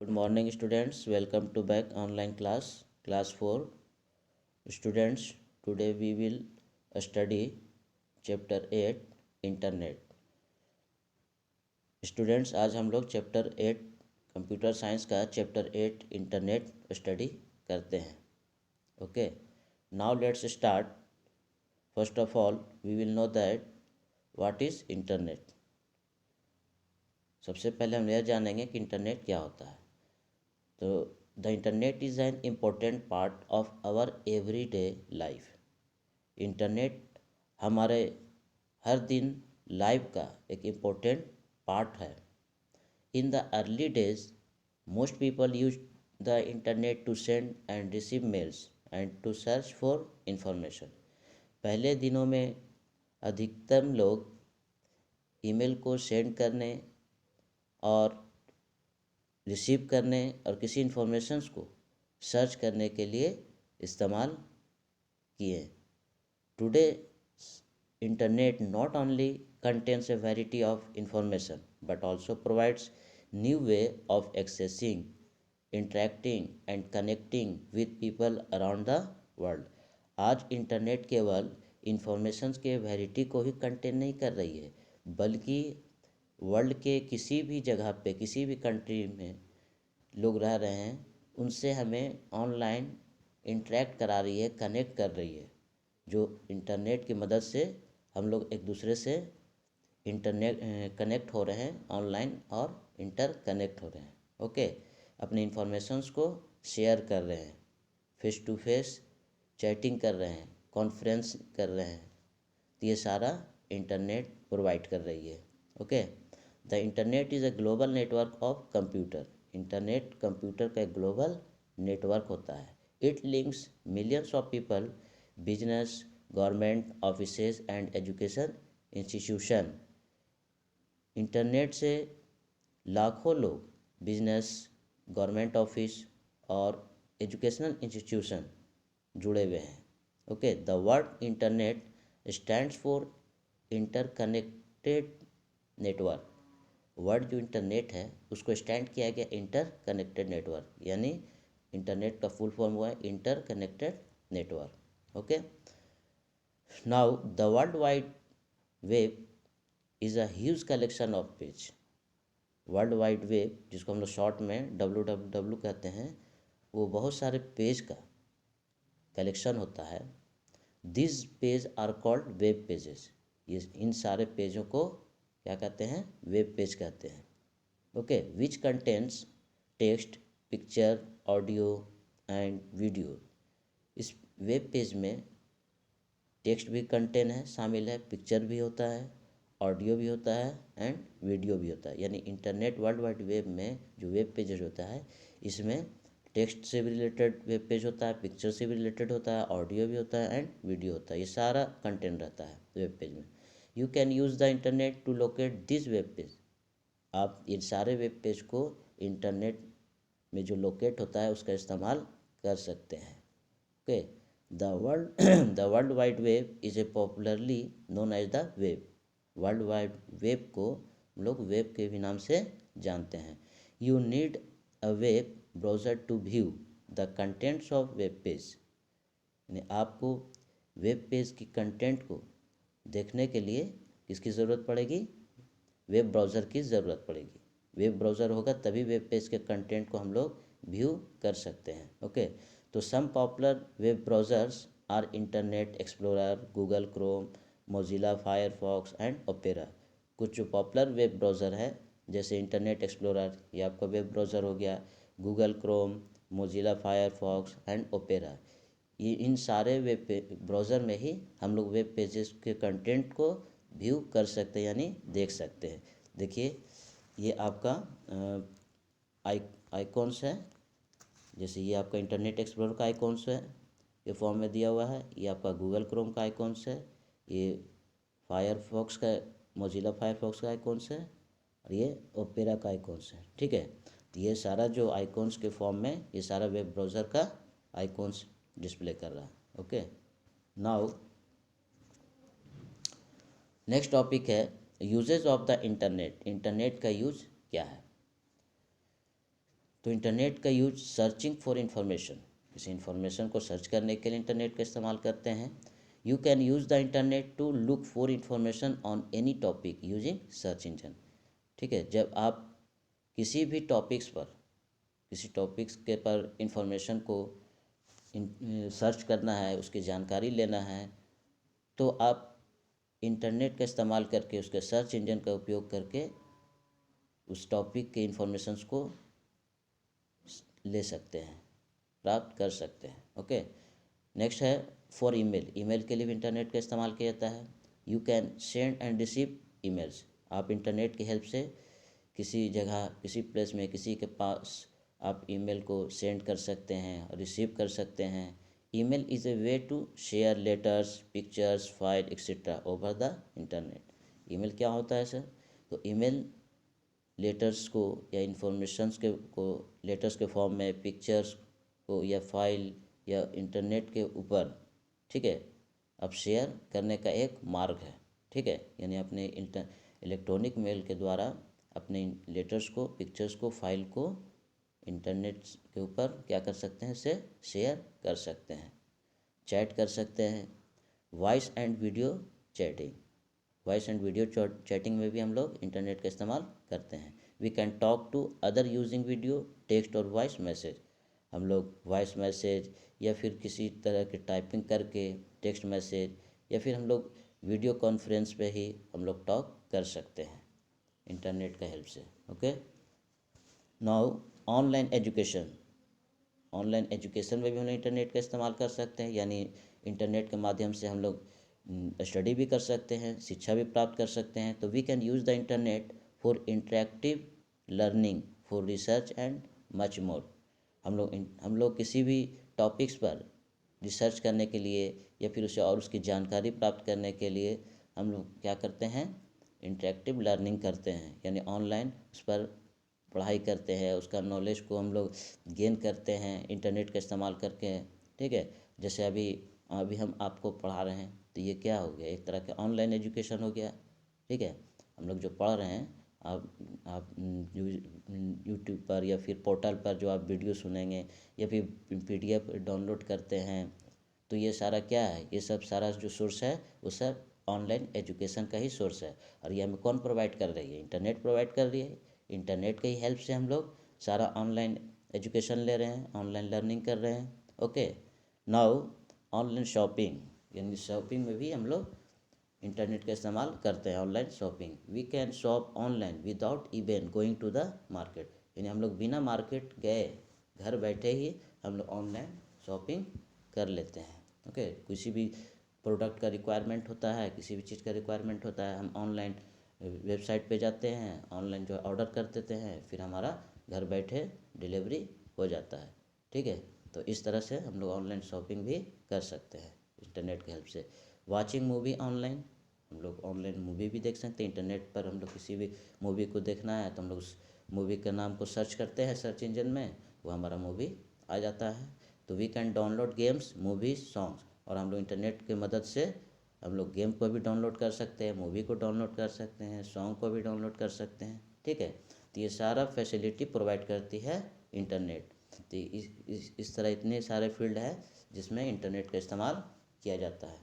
Good morning students, welcome to back online class 4. Students, today we will study chapter 8 internet. Students, आज हम लोग chapter 8 computer science का chapter 8 internet study करते हैं. Okay, now let's start. First of all, we will know that what is internet. सबसे पहले हम यह जानेंगे कि इंटरनेट क्या होता है. तो the internet is an important part of our everyday life. Internet हमारे हर दिन लाइफ का एक इम्पोर्टेंट पार्ट है. In the early days most people use the internet to send and receive mails and to search for information. पहले दिनों में अधिकतम लोग ईमेल को सेंड करने और रिसीव करने और किसी इन्फॉर्मेशंस को सर्च करने के लिए इस्तेमाल किए. Today internet not only contains A variety of information but also provides new way of accessing, interacting and connecting with people around the world. आज इंटरनेट केवल इंफॉर्मेशंस के वैरायटी को ही कंटेन नहीं कर रही है, बल्कि वर्ल्ड के किसी भी जगह पे, किसी भी कंट्री में लोग रह रहे हैं, उनसे हमें ऑनलाइन इंटरेक्ट करा रही है, कनेक्ट कर रही है. जो इंटरनेट की मदद से हम लोग एक दूसरे से इंटरनेट कनेक्ट हो रहे हैं ऑनलाइन और इंटर कनेक्ट हो रहे हैं. ओके, अपने इंफॉर्मेशंस को शेयर कर रहे हैं, फेस टू फेस चैटिंग कर रहे हैं, कॉन्फ्रेंस कर रहे हैं. तो ये सारा इंटरनेट प्रोवाइड कर रही है. Okay, the internet is a global network of computer. Internet computer का एक ग्लोबल नेटवर्क होता है. It links millions of people, business, government offices and education institution. Internet से लाखों लोग बिजनेस, गवर्नमेंट ऑफिस और एजुकेशनल इंस्टीट्यूशन जुड़े हुए हैं. Okay, the word internet stands for interconnected network. Word जो इंटरनेट है उसको स्टैंड किया गया इंटर कनेक्टेड नेटवर्क, यानी इंटरनेट का फुल फॉर्म हुआ है inter connected network. Okay, now the world wide web is a huge collection of page. World wide web, जिसको हम लोग शॉर्ट में WWW कहते हैं, वो बहुत सारे पेज का कलेक्शन होता है. This page are called web pages. ये इन सारे पेजों को क्या कहते हैं? वेब पेज कहते हैं. Okay, which contents text, picture, audio and video. इस वेब पेज में टेक्स्ट भी कंटेंट है, शामिल है, पिक्चर भी होता है, ऑडियो भी होता है एंड वीडियो भी होता है. यानी इंटरनेट वर्ल्ड वाइड वेब में जो वेब पेज होता है, इसमें टेक्स्ट से भी रिलेटेड वेब पेज होता है, पिक्चर से भी रिलेटेड होता है, ऑडियो भी होता है एंड वीडियो होता है. ये सारा कंटेंट रहता है वेब पेज में. You can use the internet to locate this web page. आप इन सारे वेब पेज को इंटरनेट में जो लोकेट होता है उसका इस्तेमाल कर सकते हैं. Okay, the world wide web is a popularly known as the web. World wide web को हम लोग वेब के भी नाम से जानते हैं. You need a web browser to view the contents of web page. यानी आपको वेब पेज की कंटेंट को देखने के लिए किसकी ज़रूरत पड़ेगी? वेब ब्राउज़र की ज़रूरत पड़ेगी. वेब ब्राउज़र होगा तभी वेब पेज के कंटेंट को हम लोग व्यू कर सकते हैं. ओके, तो some popular web browsers are Internet Explorer, Google Chrome, Mozilla Firefox and Opera. कुछ जो पॉपुलर वेब ब्राउज़र है जैसे इंटरनेट एक्सप्लोरर, ये आपका वेब ब्राउज़र हो गया, Google Chrome, Mozilla Firefox and opera. ये इन सारे वेब ब्राउज़र में ही हम लोग वेब पेजेस के कंटेंट को व्यू कर सकते हैं, यानी देख सकते हैं. देखिए, ये आपका आइकॉन्स है. जैसे ये आपका इंटरनेट एक्सप्लोरर का आइकॉन्स है, ये फॉर्म में दिया हुआ है. ये आपका गूगल क्रोम का आइकॉन्स है, ये फायरफॉक्स का, मोजिला फायरफॉक्स का आइकॉन्स है, और ये ओपेरा का आइकॉन्स है. ठीक है, तो ये सारा जो आइकॉन्स के फॉर्म में ये सारा वेब ब्राउज़र का आइकॉन्स डिस्प्ले कर रहा है. ओके, नाउ नेक्स्ट टॉपिक है usages of the internet. Internet का यूज क्या है? तो इंटरनेट का यूज सर्चिंग फॉर इंफॉर्मेशन, किसी इंफॉर्मेशन को सर्च करने के लिए इंटरनेट का इस्तेमाल करते हैं। You can use the internet to look for information on any topic using search engine. ठीक है, जब आप किसी भी टॉपिक्स पर, किसी टॉपिक्स के पर इंफॉर्मेशन को सर्च करना है, उसकी जानकारी लेना है, तो आप इंटरनेट का इस्तेमाल करके, उसके सर्च इंजन का उपयोग करके उस टॉपिक के इंफॉर्मेशंस को ले सकते हैं, प्राप्त कर सकते हैं। ओके, नेक्स्ट है फॉर ईमेल। ईमेल के लिए भी इंटरनेट का इस्तेमाल किया जाता है। You can send and receive emails. आप इंटरनेट की हेल्प से किसी जगह, किसी प्लेस में, किसी के पास आप ईमेल को सेंड कर सकते हैं और रिसीव कर सकते हैं। Email is a way to share letters, pictures, file etcetera over the internet. Email क्या होता है सर? तो ईमेल लेटर्स को या इंफॉर्मेशंस को लेटर्स के फॉर्म में, पिक्चर्स को या फाइल या इंटरनेट के ऊपर, ठीक है, अब शेयर करने का एक मार्ग है। ठीक है, यानी अपने इलेक्ट्रॉनिक मेल के द्वारा अपने लेटर्स को, पिक्चर्स को, फाइल को इंटरनेट के ऊपर क्या कर सकते हैं, इसे शेयर कर सकते हैं, चैट कर सकते हैं। Voice and video chatting, voice and video chatting में भी हम लोग इंटरनेट का इस्तेमाल करते हैं। We can talk to other using video, text और वॉइस मैसेज। हम लोग वॉइस मैसेज या फिर किसी तरह की टाइपिंग करके टेक्स्ट मैसेज या फिर हम लोग वीडियो कॉन्फ्रेंस पे ही हम लोग टॉक कर सकते हैं इंटरनेट का हेल्प से। Okay, now online education. Online education में भी हम लोग इंटरनेट का इस्तेमाल कर सकते हैं, यानी इंटरनेट के माध्यम से हम लोग स्टडी भी कर सकते हैं, शिक्षा भी प्राप्त कर सकते हैं। तो we can use the internet for interactive learning, for research and much more. हम लोग किसी भी टॉपिक्स पर रिसर्च करने के लिए या फिर उसे और उसकी जानकारी प्राप्त करने के लिए हम लोग क्या करते हैं, इंटरेक्टिव लर्निंग करते हैं, यानी ऑनलाइन उस पर पढ़ाई करते हैं, उसका नॉलेज को हम लोग गेन करते हैं इंटरनेट का इस्तेमाल करके। ठीक है, जैसे अभी अभी हम आपको पढ़ा रहे हैं, तो ये क्या हो गया, एक तरह का ऑनलाइन एजुकेशन हो गया। ठीक है, हम लोग जो पढ़ रहे हैं, आप यूट्यूब पर या फिर पोर्टल पर जो आप वीडियो सुनेंगे या फिर PDF डाउनलोड करते हैं, तो ये सारा क्या है, ये सब सारा जो सोर्स है वो सब ऑनलाइन एजुकेशन का ही सोर्स है। और ये हमें कौन प्रोवाइड कर रही है, इंटरनेट प्रोवाइड कर रही है। इंटरनेट की हेल्प से हम लोग सारा ऑनलाइन एजुकेशन ले रहे हैं, ऑनलाइन लर्निंग कर रहे हैं। ओके, नाउ ऑनलाइन शॉपिंग, यानी शॉपिंग में भी हम लोग इंटरनेट का इस्तेमाल करते हैं। Online shopping, we can shop online without even going to the market, यानी हम लोग बिना मार्केट गए घर बैठे ही हम लोग ऑनलाइन शॉपिंग कर लेते हैं। ओके, किसी भी प्रोडक्ट का रिक्वायरमेंट होता है, किसी भी चीज़ का रिक्वायरमेंट होता है, हम ऑनलाइन वेबसाइट पे जाते हैं, ऑनलाइन जो ऑर्डर कर देते हैं, फिर हमारा घर बैठे डिलीवरी हो जाता है। ठीक है, तो इस तरह से हम लोग ऑनलाइन शॉपिंग भी कर सकते हैं इंटरनेट की हेल्प से। वाचिंग मूवी ऑनलाइन, हम लोग ऑनलाइन मूवी भी देख सकते हैं। इंटरनेट पर हम लोग किसी भी मूवी को देखना है तो हम लोग उस मूवी के नाम को सर्च करते हैं सर्च इंजन में, वो हमारा मूवी आ जाता है। तो we can download games, movies, songs, और हम लोग इंटरनेट की मदद से हम लोग गेम को भी डाउनलोड कर सकते हैं, मूवी को डाउनलोड कर सकते हैं, सॉन्ग को भी डाउनलोड कर सकते हैं। ठीक है, तो ये सारा फैसिलिटी प्रोवाइड करती है इंटरनेट। तो इस तरह इतने सारे फील्ड है जिसमें इंटरनेट का इस्तेमाल किया जाता है।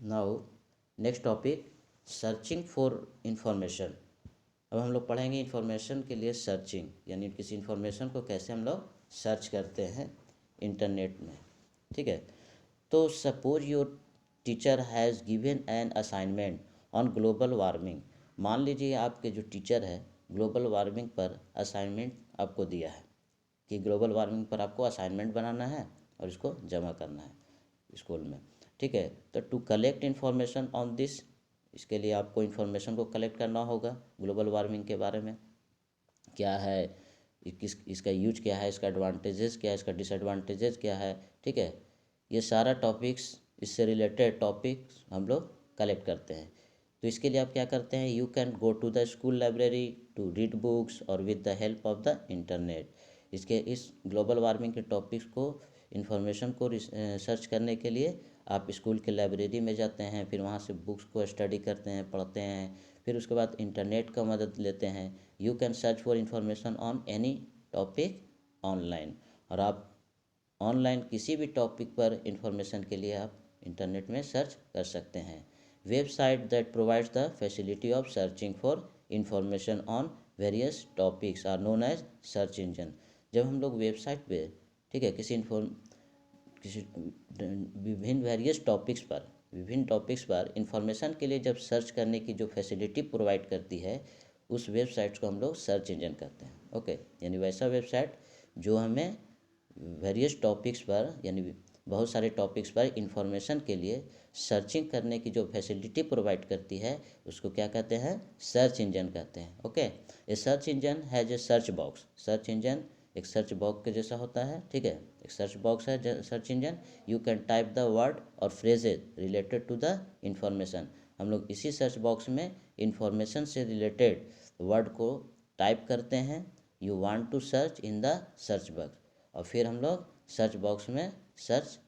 Now next topic, searching for information. अब हम लोग पढ़ेंगे इंफॉर्मेशन के लिए सर्चिंग, यानी किसी इंफॉर्मेशन को कैसे हम लोग सर्च करते हैं इंटरनेट में। ठीक है, तो suppose your teacher has given an assignment on global warming. मान लीजिए आपके जो टीचर है ग्लोबल वार्मिंग पर असाइनमेंट आपको दिया है कि ग्लोबल वार्मिंग पर आपको असाइनमेंट बनाना है और इसको जमा करना है स्कूल में। ठीक है, तो to collect information on this, इसके लिए आपको इन्फॉर्मेशन को कलेक्ट करना होगा ग्लोबल वार्मिंग के बारे में, क्या है, इसका यूज क्या है, इसका एडवांटेजेस क्या है, इसका डिसएडवांटेजेस क्या है। ठीक है, ये सारा टॉपिक्स, इससे रिलेटेड टॉपिक्स हम लोग कलेक्ट करते हैं। तो इसके लिए आप क्या करते हैं, you can go to the school library to read books or with the help of the internet. इस ग्लोबल वार्मिंग के टॉपिक्स को, इन्फॉर्मेशन को सर्च करने के लिए आप स्कूल के लाइब्रेरी में जाते हैं, फिर वहाँ से बुक्स को स्टडी करते हैं, पढ़ते हैं, फिर उसके बाद इंटरनेट का मदद लेते हैं। You can search for information on any topic online. और आप ऑनलाइन किसी भी टॉपिक पर इंफॉर्मेशन के लिए आप इंटरनेट में सर्च कर सकते हैं। Website that provides the facility of searching for information on various topics are known as search engine. जब हम लोग वेबसाइट पे, ठीक है, किसी विभिन्न टॉपिक्स पर इंफॉर्मेशन के लिए जब सर्च करने की जो फैसिलिटी प्रोवाइड करती है, उस वेबसाइट्स को हम लोग सर्च इंजन कहते हैं। ओके, यानी वैसा वेबसाइट जो हमें वेरियस टॉपिक्स पर, यानी बहुत सारे टॉपिक्स पर इंफॉर्मेशन के लिए सर्चिंग करने की जो फैसिलिटी प्रोवाइड करती है, उसको क्या कहते हैं? सर्च इंजन कहते हैं। Okay, a search engine has a search box. Search engine एक सर्च बॉक्स के जैसा होता है, ठीक है, एक सर्च बॉक्स है search engine. You can type the word or phrases related to the information. हम लोग इसी सर्च बॉक्स में इंफॉर्मेशन से रिलेटेड वर्ड को टाइप करते हैं, you want to search in the search box, और फिर हम लोग सर्च बॉक्स में सर्च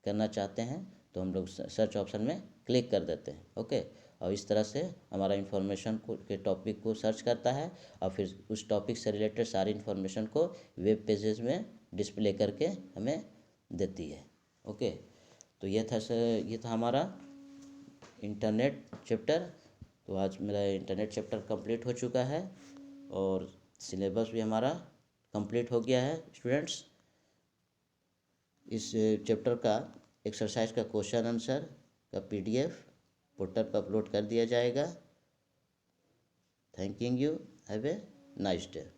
करना चाहते हैं तो हम लोग सर्च ऑप्शन में क्लिक कर देते हैं। ओके, और इस तरह से हमारा इन्फॉर्मेशन को के टॉपिक को सर्च करता है और फिर उस टॉपिक से रिलेटेड सारी इन्फॉर्मेशन को वेब पेजेस में डिस्प्ले करके हमें देती है। ओके, तो ये था हमारा इंटरनेट चैप्टर। तो आज मेरा इंटरनेट चैप्टर कंप्लीट हो चुका है और सिलेबस भी हमारा कंप्लीट हो गया है स्टूडेंट्स। इस चैप्टर का एक्सरसाइज का क्वेश्चन आंसर का PDF पोर्टल पर अपलोड कर दिया जाएगा। Thank you, have a nice day.